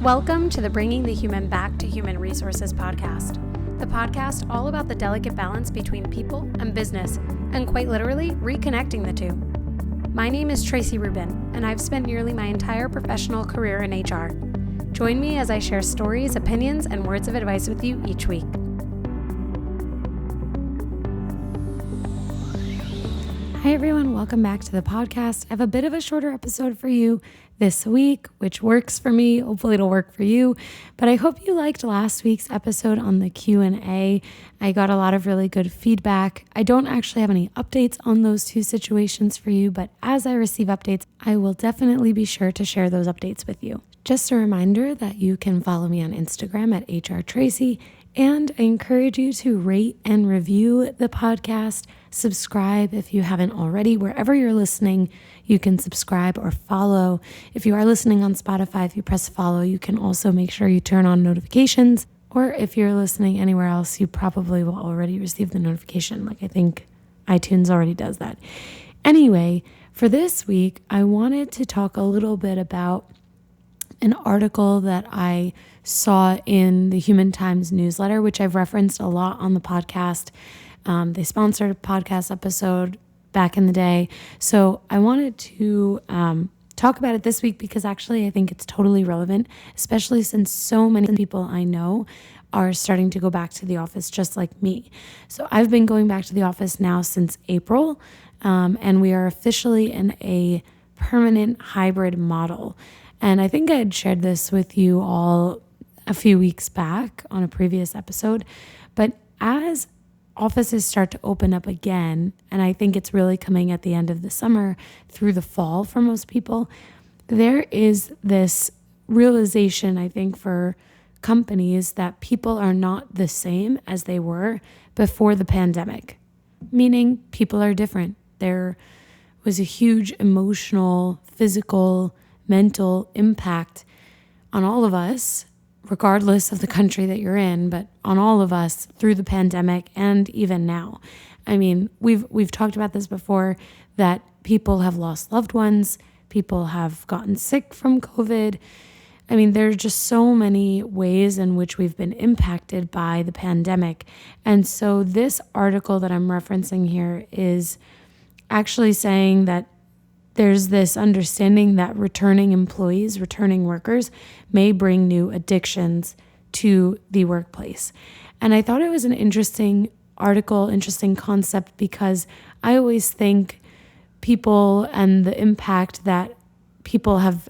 Welcome to the Bringing the Human Back to Human Resources podcast, the podcast all about the delicate balance between people and business, and quite literally reconnecting the two. My name is Traci Rubin, and I've spent nearly my entire professional career in HR. Join me as I share stories, opinions, and words of advice with you each week. Hi everyone, welcome back to the podcast. I have a bit of a shorter episode for you this week, which works for me. Hopefully it'll work for you. But I hope you liked last week's episode on the Q&A. I got a lot of really good feedback. I don't actually have any updates on those two situations for you, but as I receive updates, I will definitely be sure to share those updates with you. Just a reminder that you can follow me on Instagram at hrtraci, and I encourage you to rate and review the podcast. Subscribe if you haven't already. Wherever you're listening, you can subscribe or follow. If you are listening on Spotify, if you press follow, you can also make sure you turn on notifications. Or if you're listening anywhere else, you probably will already receive the notification. I think iTunes already does that. Anyway, for this week, I wanted to talk a little bit about an article that I saw in the Human Times newsletter, which I've referenced a lot on the podcast. They sponsored a podcast episode back in the day. So I wanted to talk about it this week because actually I think it's totally relevant, especially since so many people I know are starting to go back to the office just like me. So I've been going back to the office now since April, and we are officially in a permanent hybrid model. And I think I had shared this with you all a few weeks back on a previous episode. But as offices start to open up again, and I think it's really coming at the end of the summer through the fall for most people, there is this realization, I think, for companies that people are not the same as they were before the pandemic, meaning people are different. There was a huge emotional, physical, mental impact on all of us, regardless of the country that you're in, but on all of us through the pandemic and even now. I mean, we've talked about this before, that people have lost loved ones, people have gotten sick from COVID. I mean, there's just so many ways in which we've been impacted by the pandemic. And so this article that I'm referencing here is actually saying that there's this understanding that returning employees, returning workers may bring new addictions to the workplace. And I thought it was an interesting article, interesting concept, because I always think people and the impact that people have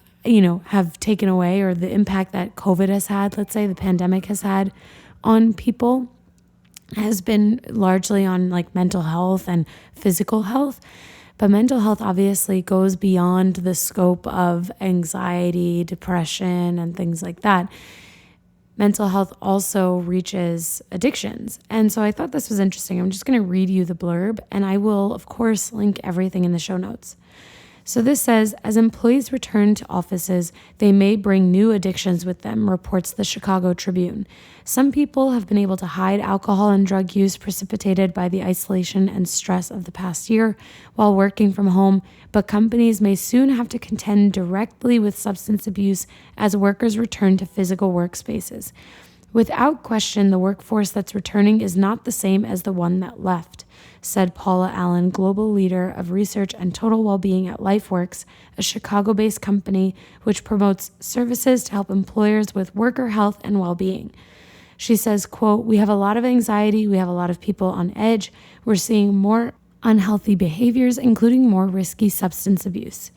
taken away, or the impact that COVID has had, let's say the pandemic has had on people, has been largely on mental health and physical health. But mental health obviously goes beyond the scope of anxiety, depression, and things like that. Mental health also reaches addictions. And so I thought this was interesting. I'm just going to read you the blurb, and I will, of course, link everything in the show notes. So this says, as employees return to offices, they may bring new addictions with them, reports the Chicago Tribune. Some people have been able to hide alcohol and drug use precipitated by the isolation and stress of the past year while working from home, but companies may soon have to contend directly with substance abuse as workers return to physical workspaces. Without question, the workforce that's returning is not the same as the one that left, said Paula Allen, global leader of research and total well-being at LifeWorks, a Chicago-based company which promotes services to help employers with worker health and well-being. She says, quote, "We have a lot of anxiety. We have a lot of people on edge. We're seeing more unhealthy behaviors, including more risky substance abuse."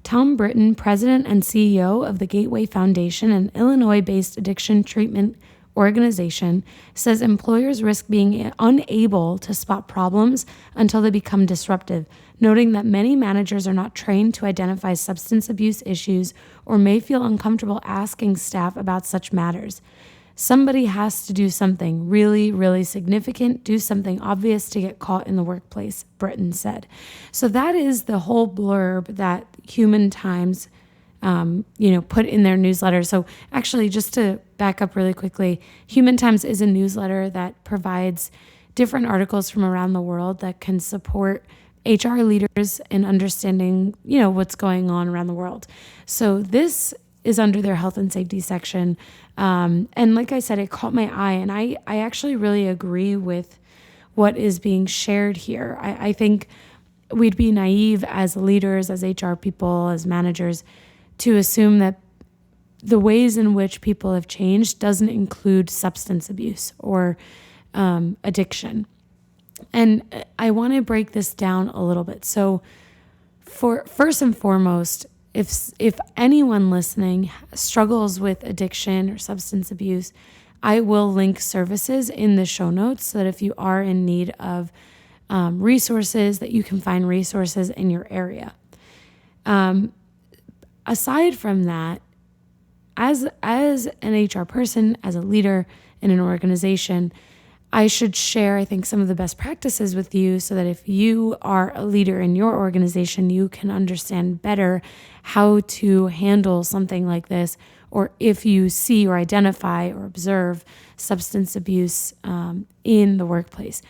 Tom Britton, president and CEO of the Gateway Foundation, an Illinois-based addiction treatment organization, says employers risk being unable to spot problems until they become disruptive, noting that many managers are not trained to identify substance abuse issues or may feel uncomfortable asking staff about such matters. Somebody has to do something really, really significant, do something obvious to get caught in the workplace, Britton said. So that is the whole blurb that Human Times put in their newsletter. So actually, just to back up really quickly, Human Times is a newsletter that provides different articles from around the world that can support HR leaders in understanding, what's going on around the world. So this is under their health and safety section. And like I said, it caught my eye, and I actually really agree with what is being shared here. I think we'd be naive as leaders, as HR people, as managers, to assume that the ways in which people have changed doesn't include substance abuse or addiction. And I want to break this down a little bit. So for first and foremost, if anyone listening struggles with addiction or substance abuse, I will link services in the show notes so that if you are in need of resources, that you can find resources in your area. Aside from that, as an HR person, as a leader in an organization, I should share, I think, some of the best practices with you so that if you are a leader in your organization, you can understand better how to handle something like this, or if you see or identify or observe substance abuse in the workplace.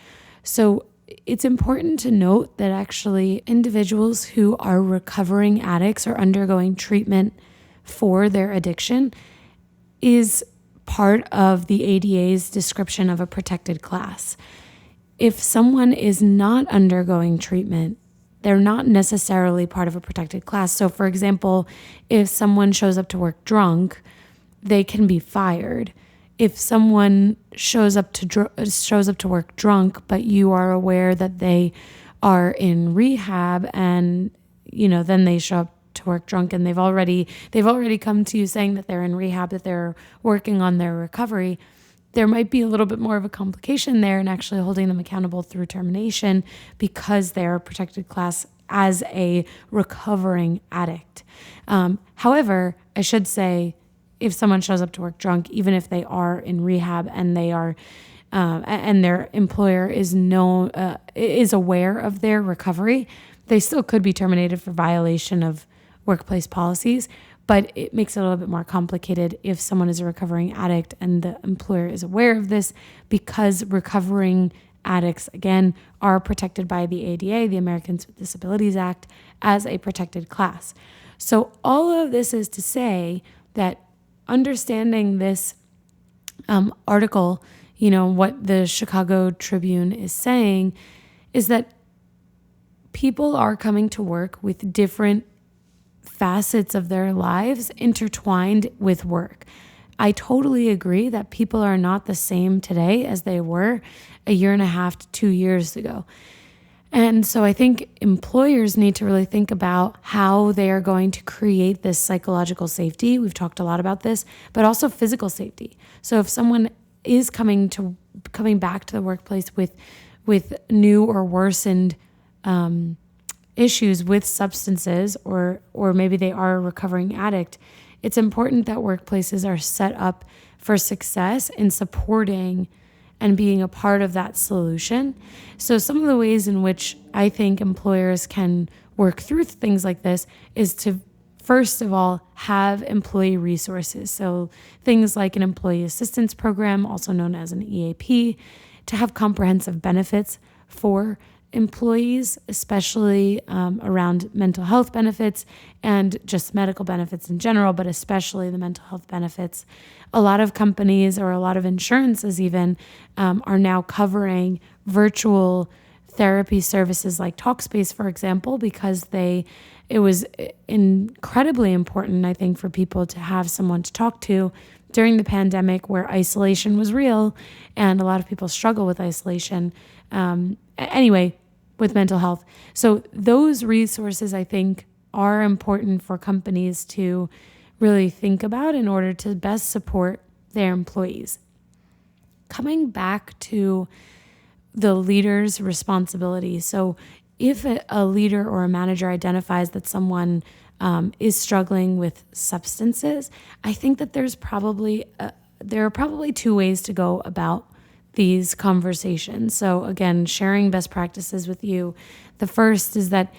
So it's important to note that actually individuals who are recovering addicts or undergoing treatment for their addiction is part of the ADA's description of a protected class. If someone is not undergoing treatment, they're not necessarily part of a protected class. So for example, if someone shows up to work drunk, they can be fired. If someone shows up to work drunk, but you are aware that they are in rehab, and then they show up to work drunk and they've already come to you saying that they're in rehab, that they're working on their recovery, there might be a little bit more of a complication there in actually holding them accountable through termination because they're a protected class as a recovering addict. However, I should say, if someone shows up to work drunk, even if they are in rehab and they are and their employer is aware of their recovery, they still could be terminated for violation of workplace policies, but it makes it a little bit more complicated if someone is a recovering addict and the employer is aware of this, because recovering addicts, again, are protected by the ADA, the Americans with Disabilities Act, as a protected class. So all of this is to say that understanding this article, what the Chicago Tribune is saying is that people are coming to work with different facets of their lives intertwined with work. I totally agree that people are not the same today as they were a year and a half to 2 years ago. And so I think employers need to really think about how they are going to create this psychological safety. We've talked a lot about this, but also physical safety. So if someone is coming back to the workplace with new or worsened issues with substances, or maybe they are a recovering addict, it's important that workplaces are set up for success in supporting and being a part of that solution. So some of the ways in which I think employers can work through things like this is to, first of all, have employee resources. So things like an employee assistance program, also known as an EAP, to have comprehensive benefits for employees, especially around mental health benefits and just medical benefits in general, but especially the mental health benefits. A lot of companies, or a lot of insurances even, are now covering virtual therapy services like Talkspace, for example, because it was incredibly important, I think, for people to have someone to talk to during the pandemic, where isolation was real and a lot of people struggle with isolation. Anyway, with mental health. So those resources, I think, are important for companies to really think about in order to best support their employees. Coming back to the leader's responsibility. So if a leader or a manager identifies that someone is struggling with substances, I think that there are probably two ways to go about these conversations. So again, sharing best practices with you. The first is that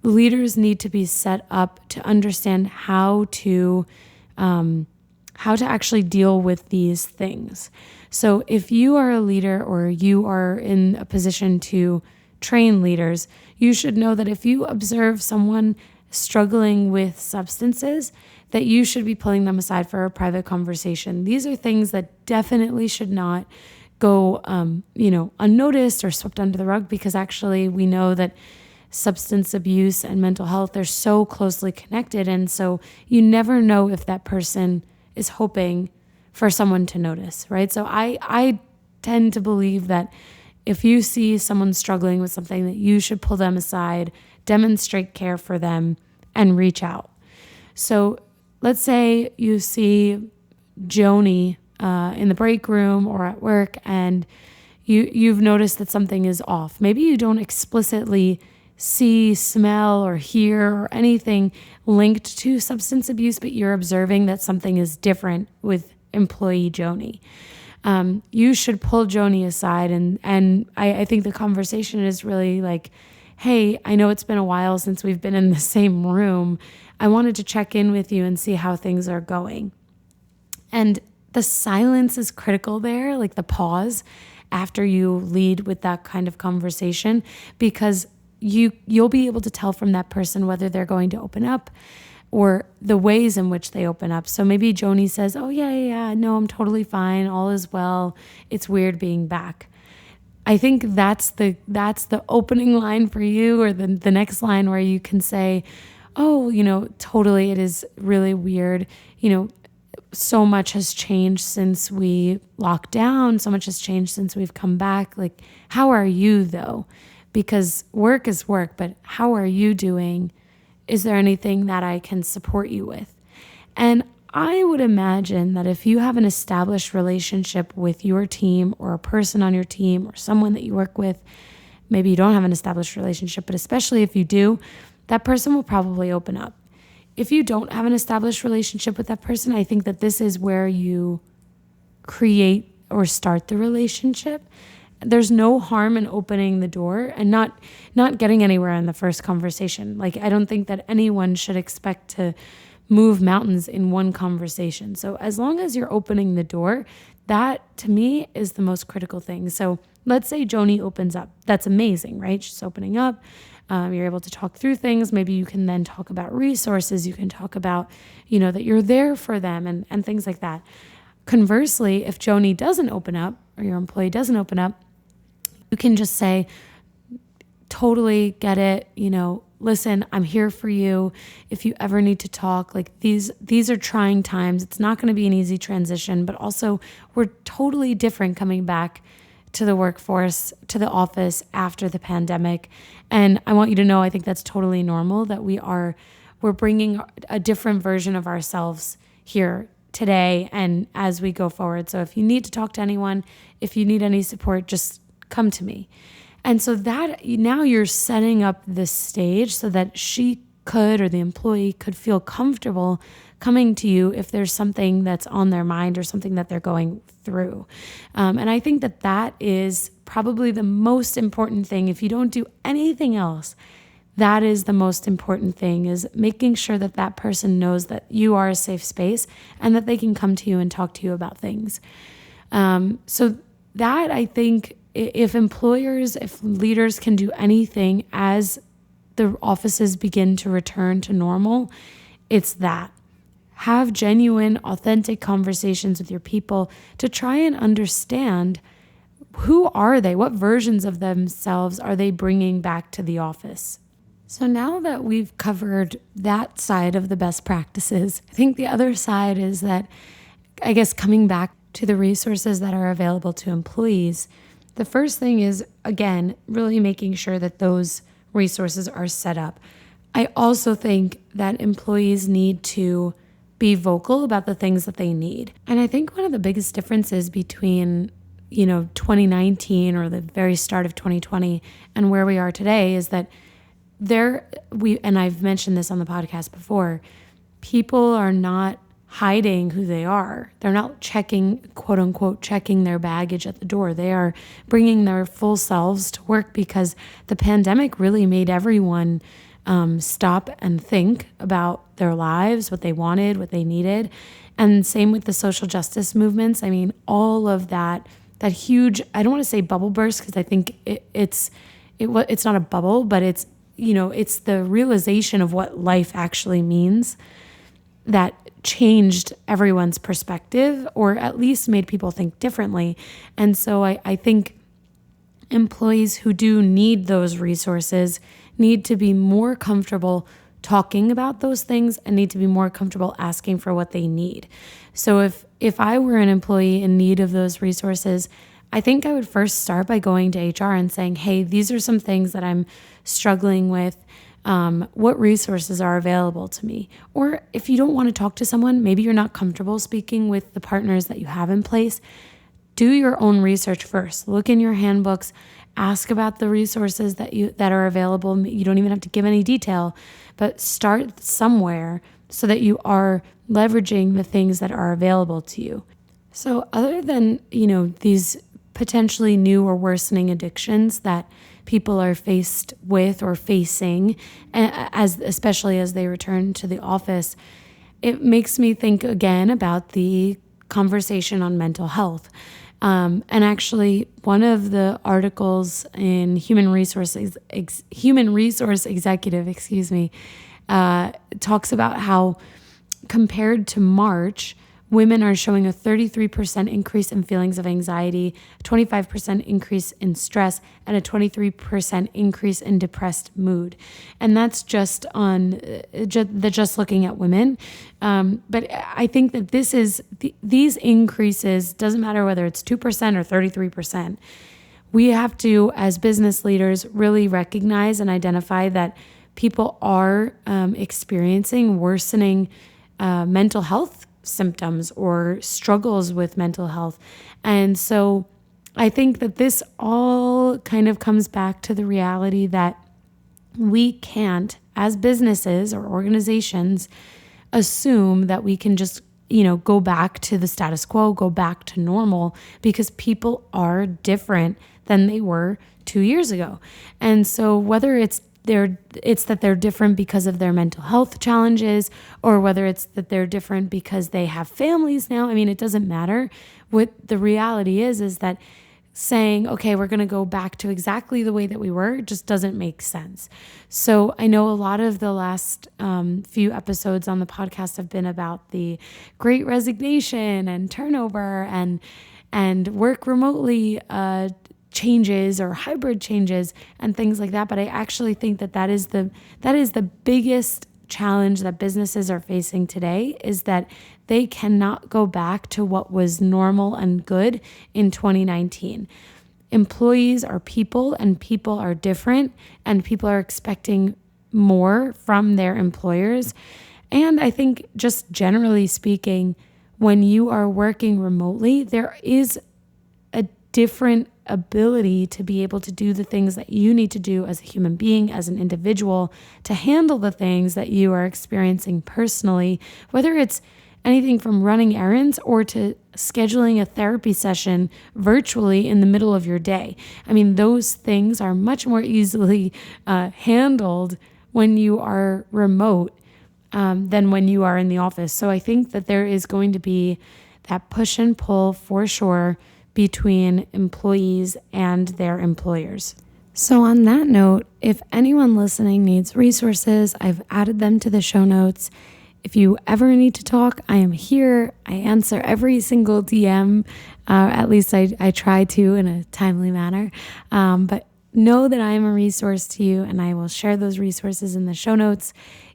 leaders need to be set up to understand how to actually deal with these things. So if you are a leader or you are in a position to train leaders, you should know that if you observe someone struggling with substances, that you should be pulling them aside for a private conversation. These are things that definitely should not go, unnoticed or swept under the rug, because actually we know that substance abuse and mental health are so closely connected. And so you never know if that person is hoping for someone to notice, right? So I tend to believe that if you see someone struggling with something, that you should pull them aside, demonstrate care for them, and reach out. So let's say you see Joni in the break room or at work, and you've noticed that something is off. Maybe you don't explicitly see, smell, or hear or anything linked to substance abuse, but you're observing that something is different with employee Joni. You should pull Joni aside, and I think the conversation is really like, hey, I know it's been a while since we've been in the same room. I wanted to check in with you and see how things are going. And the silence is critical there, like the pause after you lead with that kind of conversation, because you'll be able to tell from that person whether they're going to open up or the ways in which they open up. So maybe Joni says, oh, yeah, no, I'm totally fine. All is well. It's weird being back. I think that's the opening line for you, or the next line where you can say, oh, totally, it is really weird. So much has changed since we locked down. So much has changed since we've come back. Like, how are you though? Because work is work, but how are you doing? Is there anything that I can support you with? And I would imagine that if you have an established relationship with your team, or a person on your team, or someone that you work with, maybe you don't have an established relationship, but especially if you do, that person will probably open up. If you don't have an established relationship with that person, I think that this is where you create or start the relationship. There's no harm in opening the door and not getting anywhere in the first conversation. Like, I don't think that anyone should expect to move mountains in one conversation. So as long as you're opening the door, that to me is the most critical thing. So let's say Joni opens up. That's amazing, right? She's opening up. You're able to talk through things. Maybe you can then talk about resources. You can talk about, that you're there for them and things like that. Conversely, if Joni doesn't open up, or your employee doesn't open up, you can just say, totally get it. Listen, I'm here for you. If you ever need to talk, like these are trying times. It's not going to be an easy transition, but also we're totally different coming back to the workforce, to the office after the pandemic. And I want you to know, I think that's totally normal, that we're bringing a different version of ourselves here today and as we go forward. So if you need to talk to anyone, if you need any support, just come to me. And so that now you're setting up this stage so that she could, or the employee could, feel comfortable coming to you if there's something that's on their mind or something that they're going through. And I think that is probably the most important thing. If you don't do anything else, that is the most important thing, is making sure that that person knows that you are a safe space and that they can come to you and talk to you about things. So that, I think, if leaders can do anything as the offices begin to return to normal, it's that. Have genuine, authentic conversations with your people to try and understand, who are they? What versions of themselves are they bringing back to the office? So now that we've covered that side of the best practices, I think the other side is that, I guess, coming back to the resources that are available to employees, the first thing is, again, really making sure that those resources are set up. I also think that employees need to be vocal about the things that they need. And I think one of the biggest differences between, 2019 or the very start of 2020 and where we are today is that and I've mentioned this on the podcast before, people are not hiding who they are. They're not quote unquote, checking their baggage at the door. They are bringing their full selves to work, because the pandemic really made everyone stop and think about their lives, what they wanted, what they needed. And same with the social justice movements. I mean, all of that huge, I don't want to say bubble burst, because I think it's not a bubble, but it's it's the realization of what life actually means that changed everyone's perspective, or at least made people think differently. And so I think employees who do need those resources need to be more comfortable talking about those things and need to be more comfortable asking for what they need. So if I were an employee in need of those resources, I think I would first start by going to HR and saying, hey, these are some things that I'm struggling with. What resources are available to me? Or if you don't want to talk to someone, maybe you're not comfortable speaking with the partners that you have in place, do your own research first. Look in your handbooks, ask about the resources that are available. You don't even have to give any detail, but start somewhere so that you are leveraging the things that are available to you. So other than, these potentially new or worsening addictions that people are faced with or facing, especially as they return to the office, it makes me think again about the conversation on mental health. And actually, one of the articles in Human Resource Executive, talks about how compared to March, women are showing a 33% increase in feelings of anxiety, a 25% increase in stress, and a 23% increase in depressed mood. And that's just on just looking at women. But I think that these increases, doesn't matter whether it's 2% or 33%. We have to, as business leaders, really recognize and identify that people are experiencing worsening mental health symptoms or struggles with mental health. And so I think that this all kind of comes back to the reality that we can't, as businesses or organizations, assume that we can just, go back to the status quo, go back to normal, because people are different than they were 2 years ago. And so whether it's that they're different because of their mental health challenges, or whether it's that they're different because they have families now. I mean, it doesn't matter. What the reality is that saying, okay, we're going to go back to exactly the way that we were just doesn't make sense. So I know a lot of the last few episodes on the podcast have been about the Great Resignation and turnover and work remotely changes or hybrid changes and things like that. But I actually think that is the biggest challenge that businesses are facing today, is that they cannot go back to what was normal and good in 2019. Employees are people, and people are different, and people are expecting more from their employers. And I think, just generally speaking, when you are working remotely, there is a different ability to be able to do the things that you need to do as a human being, as an individual, to handle the things that you are experiencing personally, whether it's anything from running errands or to scheduling a therapy session virtually in the middle of your day. I mean, those things are much more easily handled when you are remote than when you are in the office. So I think that there is going to be that push and pull for sure between employees and their employers. So on that note, if anyone listening needs resources, I've added them to the show notes. If you ever need to talk, I am here. I answer every single DM. At least I try to in a timely manner. But know that I am a resource to you, and I will share those resources in the show notes.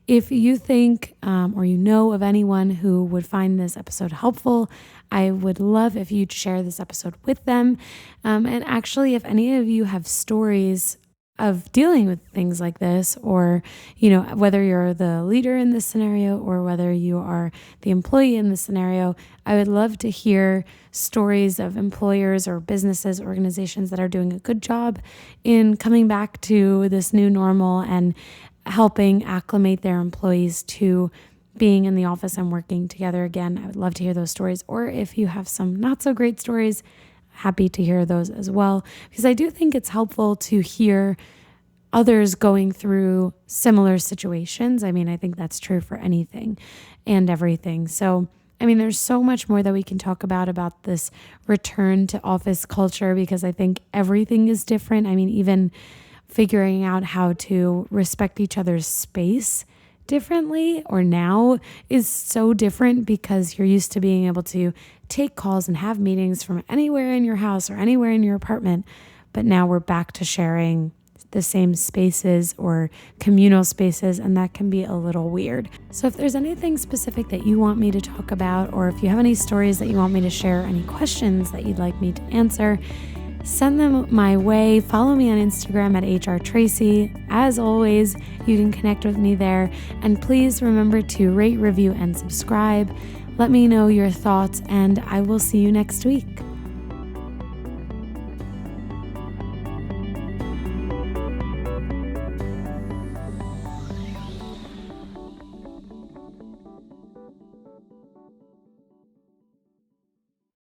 If you think or you know of anyone who would find this episode helpful, I would love if you'd share this episode with them. And actually, if any of you have stories of dealing with things like this, or, whether you're the leader in this scenario or whether you are the employee in this scenario, I would love to hear stories of employers or businesses, organizations that are doing a good job in coming back to this new normal and helping acclimate their employees to being in the office and working together again. I would love to hear those stories. Or if you have some not so great stories, happy to hear those as well, because I do think it's helpful to hear others going through similar situations. I mean, I think that's true for anything and everything. So, I mean, there's so much more that we can talk about this return to office culture, because I think everything is different. I mean, even figuring out how to respect each other's space differently, or now, is so different because you're used to being able to take calls and have meetings from anywhere in your house or anywhere in your apartment. But now we're back to sharing the same spaces or communal spaces, and that can be a little weird. So if there's anything specific that you want me to talk about, or if you have any stories that you want me to share, any questions that you'd like me to answer, send them my way. Follow me on Instagram at hrtraci. As always, you can connect with me there. And please remember to rate, review, and subscribe. Let me know your thoughts, and I will see you next week.